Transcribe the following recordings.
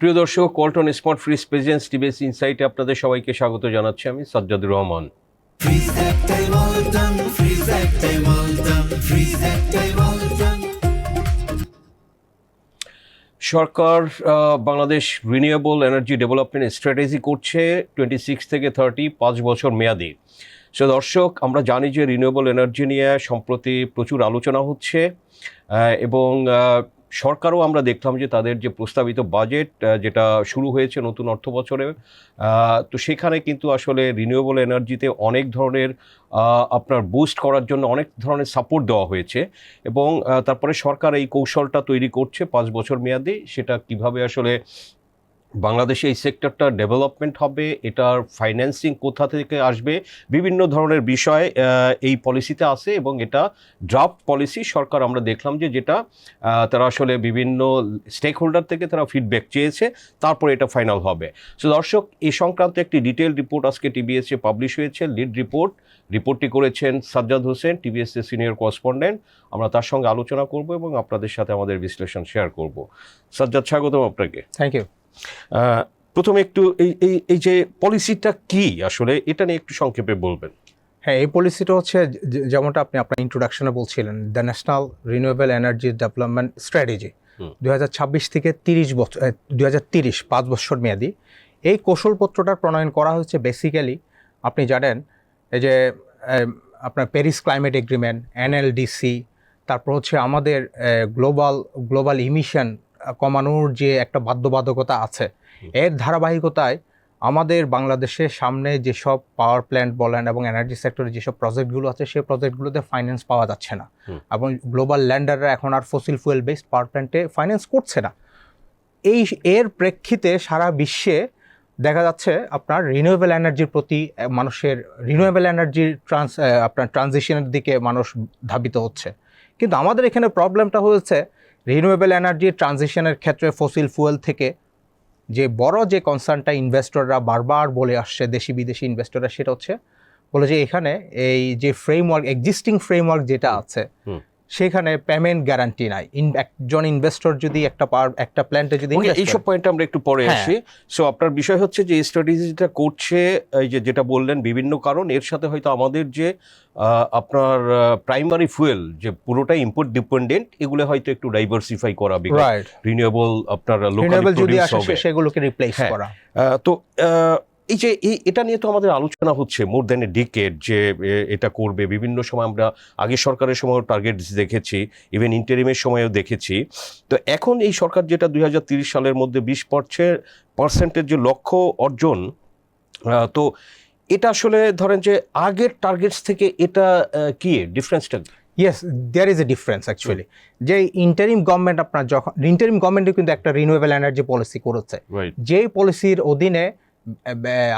প্রিয় দর্শক, Walton smart fridge presents TVS ইনসাইটে আপনাদের সবাইকে স্বাগত জানাচ্ছি আমি সাজ্জাদুর রহমান। সরকার Bangladesh renewable energy development strategy করছে 26 থেকে 30, 5 বছর মেয়াদি। সো দর্শক, আমরা জানি যে রিনিউয়েবল এনার্জি নিয়ে সম্প্রতি প্রচুর আলোচনা হচ্ছে এবং সরকারও আমরা দেখলাম যে তাদের যে প্রস্তাবিত বাজেট যেটা শুরু হয়েছে নতুন অর্থ বছরে, তো সেখানে কিন্তু আসলে রিনিউয়েবল এনার্জিতে অনেক ধরনের আপনার বুস্ট করার জন্য অনেক ধরনের সাপোর্ট দেওয়া হয়েছে এবং তারপরে সরকার এই কৌশলটা তৈরি করছে 5 বছর মেয়াদি। সেটা কিভাবে আসলে বাংলাদেশে এই সেক্টরটা ডেভেলপমেন্ট হবে, এটার ফাইন্যান্সিং কোথা থেকে আসবে, বিভিন্ন ধরনের বিষয় এই পলিসিতে আছে এবং এটা ড্রাফট পলিসি। সরকার আমরা দেখলাম যে যেটা তারা আসলে বিভিন্ন স্টেক হোল্ডার থেকে তারা ফিডব্যাক চেয়েছে, তারপরে এটা ফাইনাল হবে। সো দর্শক, এই সংক্রান্ত একটি ডিটেল রিপোর্ট আজকে টিভিএসে পাবলিশ হয়েছে। লিড রিপোর্টটি করেছেন সাজ্জাদ হোসেন, টিভিএসের সিনিয়র করেসপন্ডেন্ট। আমরা তার সঙ্গে আলোচনা করব এবং আপনাদের সাথে আমাদের বিশ্লেষণ শেয়ার করব। সাজ্জাদ, স্বাগতম আপনাকে। Thank you. প্রথমে একটু এই যে পলিসিটা কি আসলে, এটা নিয়ে একটু সংক্ষেপে বলবেন। হ্যাঁ, এই পলিসিটা হচ্ছে যেমনটা আপনি আপনার ইন্ট্রোডাকশনে বলছিলেন, the national renewable energy development strategy 2026 থেকে 30 বছর 2030, 5 বছর মেয়াদি। এই কৌশলপত্রটার প্রণয়ন করা হচ্ছে বেসিক্যালি, আপনি জানেন এই যে আপনার প্যারিস ক্লাইমেট এগ্রিমেন্ট, NLDC, তারপর হচ্ছে আমাদের গ্লোবাল ইমিশন কমানোর যে একটা বাধ্যবাধকতা আছে, এর ধারাবাহিকতায় আমাদের বাংলাদেশের সামনে যেসব পাওয়ার প্ল্যান্ট বলেন এবং এনার্জি সেক্টরে যেসব প্রজেক্টগুলো আছে, সেই প্রজেক্টগুলোতে ফাইন্যান্স পাওয়া যাচ্ছে না এবং গ্লোবাল ল্যান্ডাররা এখন আর ফসিল ফুয়েল বেসড পাওয়ার প্ল্যান্টে ফাইন্যান্স করছে না। এর প্রেক্ষিতে সারা বিশ্বে দেখা যাচ্ছে আপনার রিনিউয়েবল এনার্জির প্রতি মানুষের রিনিউয়েবল এনার্জির ট্রানজিশনের দিকে মানুষ ধাবিত হচ্ছে। কিন্তু আমাদের এখানে প্রবলেমটা হয়েছে, রিনিউয়েবল এনার্জির ট্রানজিশনের ক্ষেত্রে ফসিল ফুয়েল থেকে যে বড় যে কনসার্নটা ইনভেস্টররা বারবার বলে আসছে, দেশি বিদেশি ইনভেস্টররা, সেটা হচ্ছে বলে যে এখানে এই যে এক্সিস্টিং ফ্রেমওয়ার্ক যেটা আছে সেখানে পেমেন্ট গ্যারান্টি নাই। একজন ইনভেস্টর যদি একটা প্ল্যান্টে যদি এইসব পয়েন্টে আমরা একটু পরে আসি। সো আপনার বিষয় হচ্ছে যে এই স্ট্র্যাটেজিটা করছে, এই যেটা বললেন বিভিন্ন কারণ, এর সাথে হয়তো আমাদের যে আপনার প্রাইমারি ফুয়েল যে পুরোটাই ইম্পোর্ট ডিপেন্ডেন্ট, এগুলো হয়তো একটু ডাইভার্সিফাই করা, রিনিউয়েবল আপনার লোকাল প্রোডিউস হবে, সেগুলোকে রিপ্লেস করা। তো এই যে এটা নিয়ে তো আমাদের আলোচনা হচ্ছে মোর দ্যান এ ডিকেড, যে এটা করবে। বিভিন্ন সময় আমরা আগের সরকারের সময়ও টার্গেট দেখেছি, ইভেন ইন্টারিমের সময়ও দেখেছি। তো এখন এই সরকার যেটা 2030 সালের মধ্যে 20% যে লক্ষ্য অর্জন, তো এটা আসলে ধরেন যে আগের টার্গেটস থেকে এটা কি ডিফারেন্সটা? Yes, there is a difference actually. যে ইন্টারিম গভর্নমেন্ট আপনার যখন ইন্টারিম গভর্নমেন্টে কিন্তু একটা রিনিউয়েবল এনার্জি পলিসি করেছে, যেই পলিসির অধীনে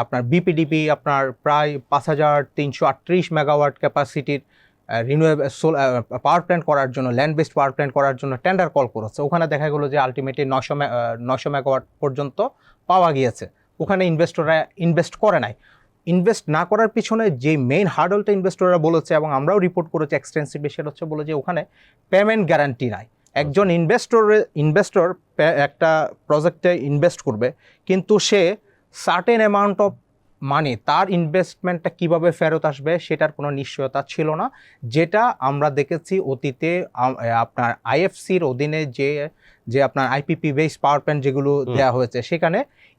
আপনার বিপিডিপি আপনার প্রায় 5338 মেগাওয়াট ক্যাপাসিটির রিনিউয়েবল পাওয়ার প্ল্যান্ট করার জন্য, ল্যান্ড বেসড পাওয়ার প্ল্যান্ট করার জন্য টেন্ডার কল করেছে। ওখানে দেখা গেলো যে আলটিমেটলি 900 মেগাওয়াট পর্যন্ত পাওয়া গিয়েছে। ওখানে ইনভেস্টররা ইনভেস্ট করে নাই। ইনভেস্ট না করার পিছনে যে মেইন হার্ডলটা ইনভেস্টররা বলেছে এবং আমরাও রিপোর্ট করেছি এক্সটেন্সিভলি, সেটা হচ্ছে বলে যে ওখানে পেমেন্ট গ্যারান্টি নাই। একজন ইনভেস্টর একটা প্রজেক্টে ইনভেস্ট করবে, কিন্তু সে সার্টেন অ্যামাউন্ট অফ মানি, তার ইনভেস্টমেন্টটা কিভাবে ফেরত আসবে সেটার কোনো নিশ্চয়তা ছিল না। যেটা আমরা দেখেছি অতীতে আপনার IFCর অধীনে যে আপনার IPP বেসড পাওয়ার প্ল্যান্ট যেগুলো দেওয়া হয়েছে, সেখানে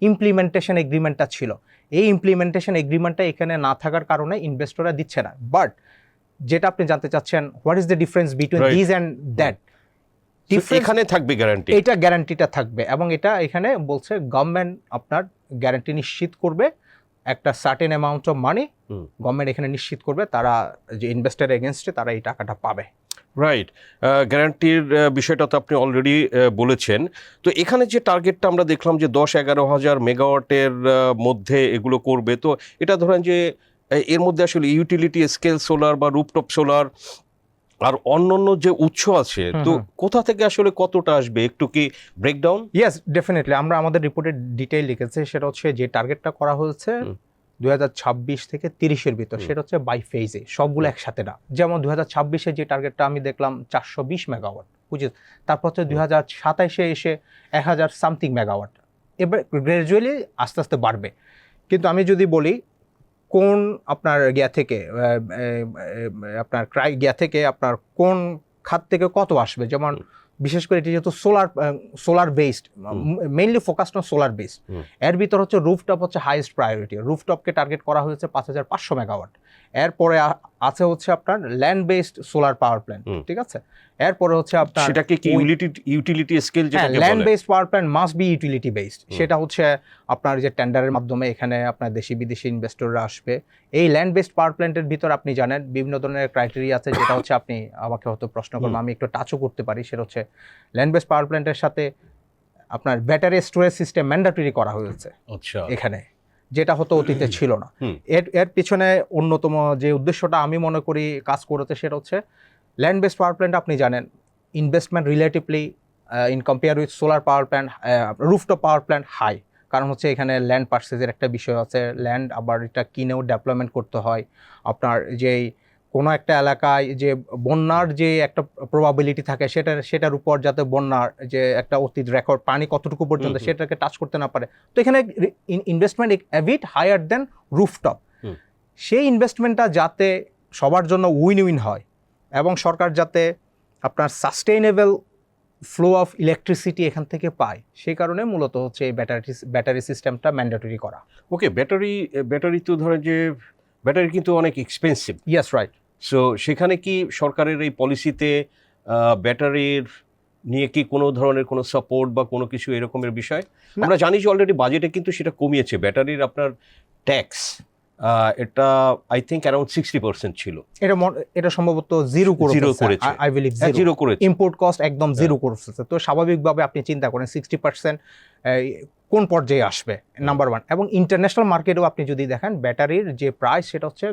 ইমপ্লিমেন্টেশন এগ্রিমেন্টটা ছিল। এই ইমপ্লিমেন্টেশন এগ্রিমেন্টটা এখানে না থাকার কারণে ইনভেস্টররা দিচ্ছে না। বাট যেটা আপনি জানতে চাচ্ছেন, what is the difference between this and that, এখানে থাকবে গ্যারান্টি, এটা গ্যারান্টিটা থাকবে এবং এটা এখানে বলছে গভর্নমেন্ট আপনার গ্যারান্টি নিশ্চিত করবে, একটা certain amount of money government এখানে নিশ্চিত করবে, তারা যে ইনভেস্টার এগেনস্টে তারা এই টাকাটা পাবে। রাইট, গ্যারান্টির বিষয়টা তো আপনি অলরেডি বলেছেন। তো এখানে যে টার্গেটটা আমরা দেখলাম যে 10-11 হাজার মেগাওয়াটের মধ্যে এগুলো করবে, তো এটা ধরেন যে এর মধ্যে আসলে ইউটিলিটি স্কেল সোলার বা রুফটপ সোলার আর অন্যান্য যে উৎস আছে, তো কোথা থেকে আসলে কতটা আসবে, একটু কি ব্রেকডাউন? Yes, definitely. আমরা আমাদের রিপোর্টে ডিটেইল লিখেছি। সেটা হচ্ছে যে টার্গেটটা করা হয়েছে 2026 থেকে 30-এর ভিতর, সেটা হচ্ছে বাই ফেজে, সবগুলো একসাথে না। যেমন 2026-এ যে টার্গেটটা আমি দেখলাম 420 মেগাওয়াট, বুঝেছি। তারপর হচ্ছে 2027-এ এসে 1000 সামথিং মেগাওয়াট এবার গ্র্যাজুয়ালি আস্তে আস্তে বাড়বে। কিন্তু আমি যদি বলি কোন আপনার গিয়া থেকে আপনার গিয়া থেকে আপনার কোন খাত থেকে কত আসবে, যেমন বিশেষ করে এটি যেহেতু solar based, mainly focused on solar based, এর ভিতর হচ্ছে রুফটপ হচ্ছে হাইয়েস্ট প্রায়োরিটি। রুফটপকে টার্গেট করা হয়েছে 5500 মেগাওয়াট। এরপরে আছে হচ্ছে আপনার land based solar power plant, ঠিক আছে। এরপরে হচ্ছে আপনার সেটাকে কি ইউটিলিটি স্কেল যেটাকে বলে, land based power plant must be utility based. সেটা হচ্ছে আপনার যে টেন্ডারের মাধ্যমে এখানে আপনার দেশি বিদেশি ইনভেস্টররা আসবে। এই ল্যান্ড বেসড পাওয়ার প্ল্যান্টের ভিতর আপনি জানেন বিভিন্ন ধরনের ক্রাইটেরিয়া আছে, যেটা হচ্ছে আপনি আমাকে হয়তো প্রশ্ন করবেন, আমি একটু টাচও করতে পারি। সেটা হচ্ছে ল্যান্ড বেসড পাওয়ার প্ল্যান্টের সাথে আপনার ব্যাটারি স্টোরেজ সিস্টেম ম্যান্ডেটরি করা হয়েছে এখানে, যেটা হতো অতীতে ছিল না। এর পিছনে অন্যতম যে উদ্দেশ্যটা আমি মনে করি কাজ করেছে, সেটা হচ্ছে ল্যান্ড বেসড পাওয়ার প্ল্যান্ট আপনি জানেন investment relatively in compare with solar power plant, rooftop power plant high. কারণ হচ্ছে এখানে ল্যান্ড পারচেজের একটা বিষয় আছে, ল্যান্ড আবার এটা কিনেও ডেভেলপমেন্ট করতে হয়। আপনার যেই কোনো একটা এলাকায় যে বন্যার যে একটা প্রবাবিলিটি থাকে সেটার উপর যাতে বন্যার যে একটা অতীত রেকর্ড পানি কতটুকু পর্যন্ত সেটাকে টাচ করতে না পারে, তো এখানে investment a bit higher than rooftop. সেই ইনভেস্টমেন্টটা যাতে সবার জন্য উইন উইন হয় এবং সরকার যাতে আপনার সাস্টেইনেবল ফ্লো অফ ইলেকট্রিসিটি এখান থেকে পায়, সেই কারণে মূলত হচ্ছে এই ব্যাটারি সিস্টেমটা ম্যান্ডেটরি করা। ওকে, ব্যাটারি তো ধরেন যে ব্যাটারি কিন্তু অনেক এক্সপেন্সিভ। Yes, right. সো সেখানে কি সরকারের এই পলিসিতে ব্যাটারির নিয়ে কি কোনো ধরনের কোনো সাপোর্ট বা কোনো কিছু এরকমের বিষয়? আমরা জানি যে অলরেডি বাজেটে কিন্তু সেটা কমিয়েছে ব্যাটারির আপনার ট্যাক্স, এটা আই থিঙ্ক অ্যারাউন্ড 60% ছিল। এটা সম্ভবত জিরো করেছে, আই বিলিভ জিরো করেছে। ইম্পোর্ট কস্ট একদম জিরো করেছে। তো স্বাভাবিকভাবে আপনি চিন্তা করেন 60% কোন পর্যায়ে আসবে, নাম্বার ওয়ান। এবং ইন্টারন্যাশনাল মার্কেটেও আপনি যদি দেখেন ব্যাটারির যে প্রাইস সেটা হচ্ছে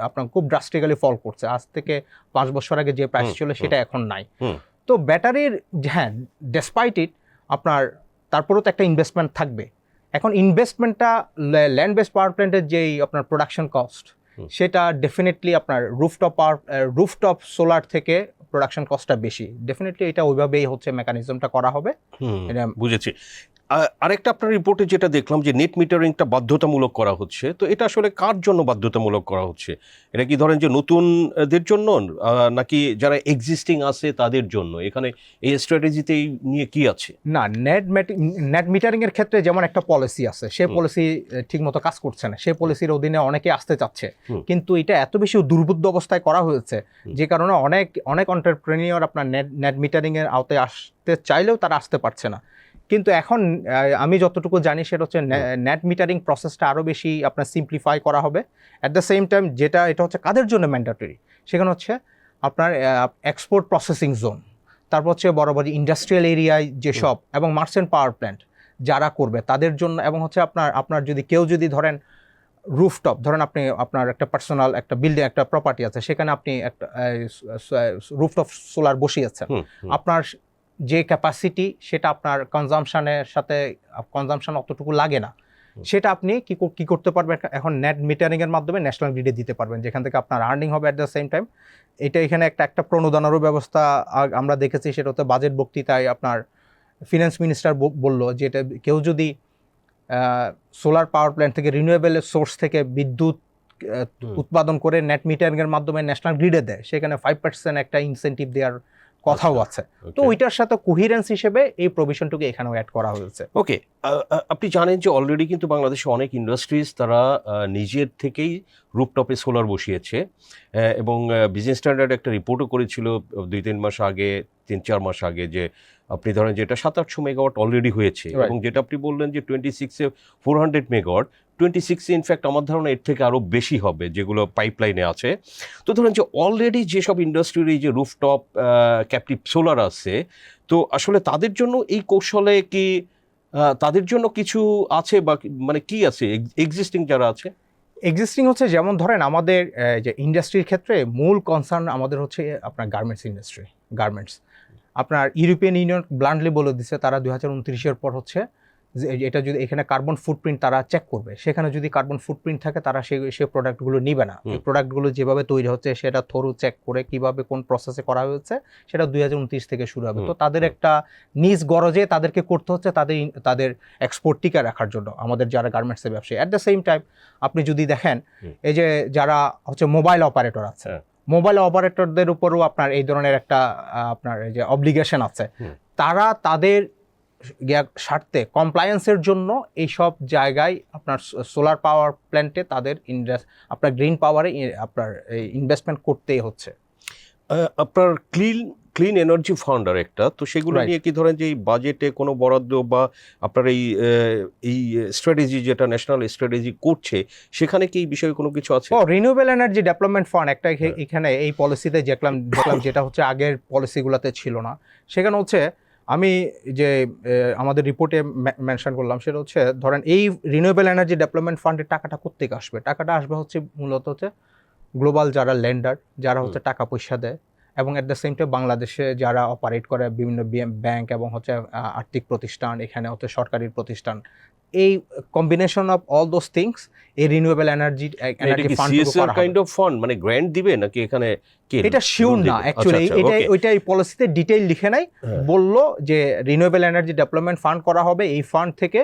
আপনার খুব ড্রাস্টিক্যালি ফল করছে। আজ থেকে 5 বছর আগে যে প্রাইস ছিল সেটা এখন নাই। তো ব্যাটারির হ্যাঁ ডেসপাইট ইট আপনার তারপরেও তো একটা ইনভেস্টমেন্ট থাকবে। এখন ইনভেস্টমেন্টটা ল্যান্ড বেসড পাওয়ার প্ল্যান্টের যেই আপনার প্রোডাকশন কস্ট, সেটা ডেফিনেটলি আপনার রুফটপ সোলার থেকে প্রোডাকশন কস্টটা বেশি। ডেফিনেটলি এটা ওইভাবেই হচ্ছে মেকানিজমটা করা হবে। বুঝেছি। আরেকটা আপনার রিপোর্টে যেটা দেখলাম যে নেট মিটারিংটা বাধ্যতামূলক করা হচ্ছে, তো এটা আসলে কার জন্য বাধ্যতামূলক করা হচ্ছে? এটা কি ধরেন যে নতুনদের জন্য নাকি যারা এক্সিস্টিং আছে তাদের জন্য? এখানে এই স্ট্র্যাটেজিতে নিয়ে কি আছে? না, নেট মিটারিং এর ক্ষেত্রে যেমন একটা পলিসি আছে, সেই পলিসি ঠিকমতো কাজ করছে না। সেই পলিসির অধীনে অনেকে আসতে চাচ্ছে, কিন্তু এটা এত বেশি দুর্বোধ্য অবস্থায় করা হয়েছে যে কারণে অনেক এন্টারপ্রেনিয়র আপনার নেট মিটারিং এর আওতায় আসতে চাইলেও তারা আসতে পারছে না। কিন্তু এখন আমি যতটুকু জানি সেটা হচ্ছে নেট মিটারিং প্রসেসটা আরও বেশি আপনার সিম্পলিফাই করা হবে। অ্যাট দ্য সেম টাইম এটা হচ্ছে কাদের জন্য ম্যান্ডেটরি, সেখানে হচ্ছে আপনার এক্সপোর্ট প্রসেসিং জোন, তারপর হচ্ছে বড় বড় ইন্ডাস্ট্রিয়াল এরিয়ায় যেসব এবং মার্চেন্ট পাওয়ার প্ল্যান্ট যারা করবে তাদের জন্য, এবং হচ্ছে আপনার যদি ধরেন রুফটপ, ধরেন আপনার একটা পার্সোনাল একটা বিল্ডিং একটা প্রপার্টি আছে, সেখানে আপনি একটা রুফটপ সোলার বসিয়েছেন, আপনার যে ক্যাপাসিটি সেটা আপনার কনজামশন অতটুকু লাগে না, সেটা আপনি কি করতে পারবেন এখন নেট মিটারিংয়ের মাধ্যমে ন্যাশনাল গ্রিডে দিতে পারবেন, যেখান থেকে আপনার আর্নিং হবে। অ্যাট দ্য সেম টাইম এখানে একটা প্রণোদনারও ব্যবস্থা আমরা দেখেছি, সেটা হচ্ছে বাজেট বক্তৃতায় আপনার ফিনান্স মিনিস্টার বলল যে এটা কেউ যদি সোলার পাওয়ার প্ল্যান্ট থেকে রিনিউয়েবল সোর্স থেকে বিদ্যুৎ উৎপাদন করে নেট মিটারিংয়ের মাধ্যমে ন্যাশনাল গ্রিডে দেয়, সেখানে 5% একটা ইনসেন্টিভ দেওয়ার কথাও আছে। তো ওইটার সাথে কোহিরেন্স হিসেবে এই প্রভিশনটুকু এখানেও অ্যাড করা হয়েছে। ওকে, আপনি জানেন যে অলরেডি কিন্তু বাংলাদেশে অনেক ইন্ডাস্ট্রিজ তারা নিজের থেকেই রুফটপে সোলার বসিয়েছে, এবং বিজনেস স্ট্যান্ডার্ড একটা রিপোর্টও করেছিল 2-3 মাস আগে, 3-4 মাস আগে, যে আপনি ধরেন যে এটা 700-800 মেগাওয়াট অলরেডি হয়েছে, এবং যেটা আপনি বললেন যে 26-এ 400 মেগাওয়াট, 26-এ ইনফ্যাক্ট আমার ধারণা এর থেকে আরও বেশি হবে যেগুলো পাইপলাইনে আছে। তো ধরেন যে অলরেডি যেসব ইন্ডাস্ট্রির এই যে রুফটপ ক্যাপটিভ সোলার আছে, তো আসলে তাদের জন্য এই কৌশলে কি তাদের জন্য কিছু আছে বা মানে কি আছে এক্সিস্টিং যারা আছে? এক্সিস্টিং হচ্ছে যেমন ধরেন আমাদের যে ইন্ডাস্ট্রির ক্ষেত্রে মূল কনসার্ন আমাদের হচ্ছে আপনার গার্মেন্টস ইন্ডাস্ট্রি। আপনার ইউরোপিয়ান ইউনিয়ন ব্লান্ডলি বলে দিচ্ছে তারা 2029-এর পর হচ্ছে যে এটা যদি এখানে কার্বন ফুটপ্রিন্ট তারা চেক করবে, সেখানে যদি কার্বন ফুটপ্রিন্ট থাকে তারা সেই প্রোডাক্টগুলো নিবে না। এই প্রোডাক্টগুলো যেভাবে তৈরি হচ্ছে সেটা থরু চেক করে কিভাবে কোন প্রসেসে করা হয়েছে সেটা 2029 থেকে শুরু হবে। তো তাদের একটা নিজ গরজে তাদেরকে করতে হচ্ছে তাদের এক্সপোর্ট টিকে রাখার জন্য, আমাদের যারা গার্মেন্টসের ব্যবসায়ী। অ্যাট দ্য সেম টাইম আপনি যদি দেখেন এই যে যারা হচ্ছে মোবাইল অপারেটর আছে, মোবাইল অপারেটরদের উপরও আপনার এই ধরনের একটা আপনার এই যে অব্লিগেশন আছে, তারা তাদের স্বার্থে কমপ্লায়েন্সের জন্য এইসব জায়গায় আপনার সোলার পাওয়ার প্ল্যান্টে তাদের আপনার গ্রিন পাওয়ারে আপনার ইনভেস্টমেন্ট করতেই হচ্ছে। আপনার ক্লিন এনার্জি ফান্ড আর একটা, তো সেগুলো নিয়ে কি ধরেন যে এই বাজেটে কোনো বরাদ্দ বা আপনার এই স্ট্র্যাটেজি যেটা ন্যাশনাল স্ট্র্যাটেজি করছে সেখানে কি এই বিষয়ে কোনো কিছু আছে? রিনিউয়েবল এনার্জি ডেভেলপমেন্ট ফান্ড একটা এখানে এই পলিসিতে দেখলাম যেটা হচ্ছে আগের পলিসিগুলোতে ছিল না। সেখানে হচ্ছে আমি যে আমাদের রিপোর্টে মেনশন করলাম সেটা হচ্ছে ধরেন এই রিনিউয়েবল এনার্জি ডেভেলপমেন্ট ফান্ডের টাকাটা কোত্থেকে আসবে? টাকাটা আসবে হচ্ছে মূলত হচ্ছে গ্লোবাল যারা লেন্ডার, যারা হচ্ছে টাকা পয়সা দেয়, এবং অ্যাট দ্য সেম টাইম বাংলাদেশে যারা অপারেট করে বিভিন্ন ব্যাংক এবং হচ্ছে আর্থিক প্রতিষ্ঠান, এখানে হচ্ছে সরকারি প্রতিষ্ঠান, এই combination of all those things এই renewable energy fund kind of fund, মানে গ্র্যান্ট দিবে নাকি এখানে কি? এটা শিওর না অ্যাকচুয়ালি, ওইটা এই পলিসিতে ডিটেইল লিখে নাই। বললো যে রিনিউয়েবল এনার্জি ডেভেলপমেন্ট ফান্ড করা হবে, এই ফান্ড থেকে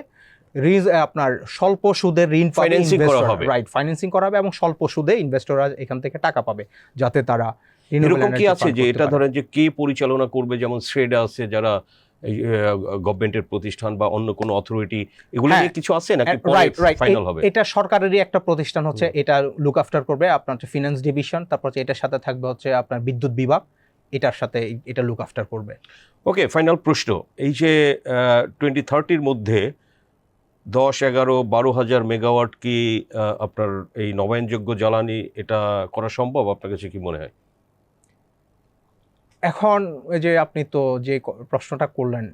আপনার স্বল্প সুদের ঋণ ফাইন্যান্সিং করা হবে, রাইট, ফাইন্যান্সিং করা হবে এবং স্বল্প সুদে ইনভেস্টররা এখান থেকে টাকা পাবে যাতে তারা। এরকম কি আছে যে এটা ধরেন যে কে পরিচালনা করবে? যেমন শ্রেডা আছে যারা গভর্নমেন্টের প্রতিষ্ঠান বা অন্য কোনো অথরিটি, এগুলো নিয়ে কিছু আছে নাকি ফাইনাল হবে? এটা সরকারেরই একটা প্রতিষ্ঠান হচ্ছে, এটা লুক আফটার করবে আপনার হচ্ছে ফিনান্স ডিভিশন, তারপর এটার সাথে থাকবে হচ্ছে আপনার বিদ্যুৎ বিভাগ, এটার সাথে এটা লুক আফটার করবে। ওকে, ফাইনাল প্রশ্ন, এই যে 2030-র মধ্যে 10-11-12 হাজার মেগাওয়াট কি আপনার এই নবায়নযোগ্য জ্বালানি এটা করা সম্ভব? আপনার কাছে কি মনে হয়? এখন এই যে আপনি তো যে প্রশ্নটা করলেন,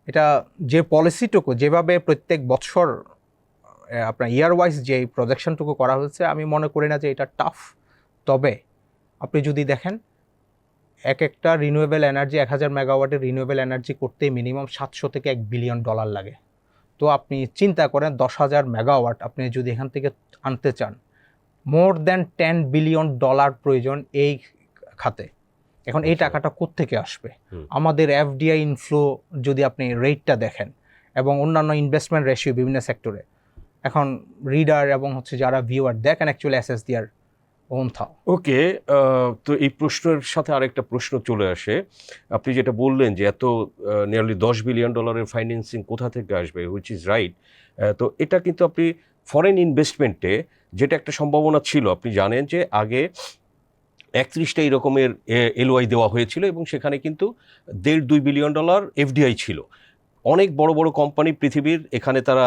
এটা যে পলিসিটুকু যেভাবে প্রত্যেক বছর আপনার ইয়ার ওয়াইজ যে প্রজেকশনটুকু করা হয়েছে, আমি মনে করি না যে এটা টাফ। তবে আপনি যদি দেখেন একটা রিনিউয়েবল এনার্জি 1000 মেগাওয়াটের রিনিউয়েবল এনার্জি করতে মিনিমাম $700 থেকে $1 বিলিয়ন লাগে। তো আপনি চিন্তা করেন 10,000 মেগাওয়াট আপনি যদি এখান থেকে আনতে চান, মোর দ্যান $10 বিলিয়ন প্রয়োজন এই খাতে। এখন এই টাকাটা কোত্থেকে আসবে? আমাদের এফডিআই ইনফ্লো যদি আপনি রেটটা দেখেন এবং অন্যান্য ইনভেস্টমেন্ট রেশিও বিভিন্ন সেক্টরে, এখন রিডার এবং হচ্ছে যারা ভিউয়ার দেখেন অ্যাকচুয়ালি অ্যাসেস দেয়ার ওন থাও। ওকে, তো এই প্রশ্নের সাথে আরেকটা প্রশ্ন চলে আসে। আপনি যেটা বললেন যে এত নিয়ারলি $10 বিলিয়ন ফাইন্যান্সিং কোথা থেকে আসবে, হুইচ ইজ রাইট। তো এটা কিন্তু আপনি ফরেন ইনভেস্টমেন্টে যেটা একটা সম্ভাবনা ছিল, আপনি জানেন যে আগে 31টা এই রকমের এলওআই দেওয়া হয়েছিল এবং সেখানে কিন্তু $1.5-2 বিলিয়ন এফডিআই ছিল। অনেক বড় বড় কোম্পানি পৃথিবীর এখানে তারা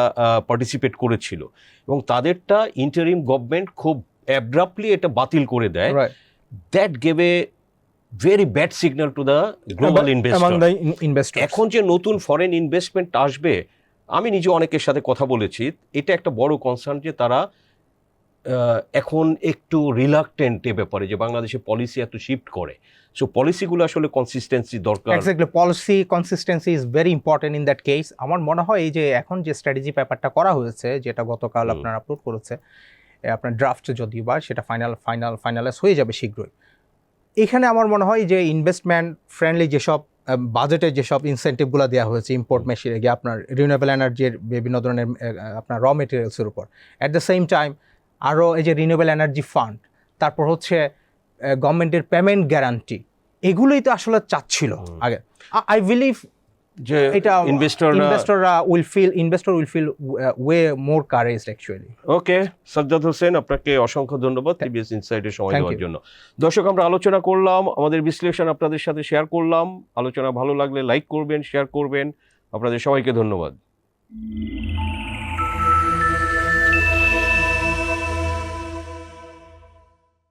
পার্টিসিপেট করেছিল এবং তাদেরটা ইন্টারিম গভর্নমেন্ট খুব অ্যাব্রাপ্টলি এটা বাতিল করে দেয়। That gave a very bad signal to the global investor. এখন যে নতুন ফরেন ইনভেস্টমেন্ট আসবে, আমি নিজে অনেকের সাথে কথা বলেছি, এটা একটা বড় কনসার্ন যে তারা এখন একটু রিলাক্টেন্ট এ ব্যাপারে যে বাংলাদেশে পলিসি এত শিফট করে। সো পলিসিগুলো আসলে কনসিস্টেন্সি দরকার। Exactly, policy consistency is very important in that case. আমার মনে হয় এই যে এখন যে স্ট্র্যাটেজি পেপারটা করা হয়েছে, যেটা গতকাল আপনার আপলোড করেছে, আপনার ড্রাফট যদিও বা সেটা ফাইনালাইজ হয়ে যাবে শীঘ্রই। এখানে আমার মনে হয় যে ইনভেস্টমেন্ট ফ্রেন্ডলি যেসব বাজেটে যেসব ইনসেন্টিভগুলো দেওয়া হয়েছে ইম্পোর্ট মেশিনে গিয়ে আপনার রিনিউয়েবল এনার্জির বিভিন্ন ধরনের আপনার র মেটেরিয়ালসের উপর, অ্যাট দ্য সেম টাইম আরও এই যে রিনিউয়েবল এনার্জি ফান্ড, তারপর হচ্ছে গভর্নমেন্টের পেমেন্ট গ্যারান্টি, এগুলোই তো আসলে চাচ্ছিল আগে। আই বিলিভ যে এটা ইনভেস্টররা will feel way more courage actually. Okay, Sajjad Hossain, আপনাকে অসংখ্য ধন্যবাদ টিবিএস ইনসাইডের সময় দেওয়ার জন্য। দর্শক, আমরা আলোচনা করলাম, আমাদের বিশ্লেষণ আপনাদের সাথে শেয়ার করলাম। আলোচনা ভালো লাগলে লাইক করবেন, শেয়ার করবেন। আপনাদের সবাইকে ধন্যবাদ।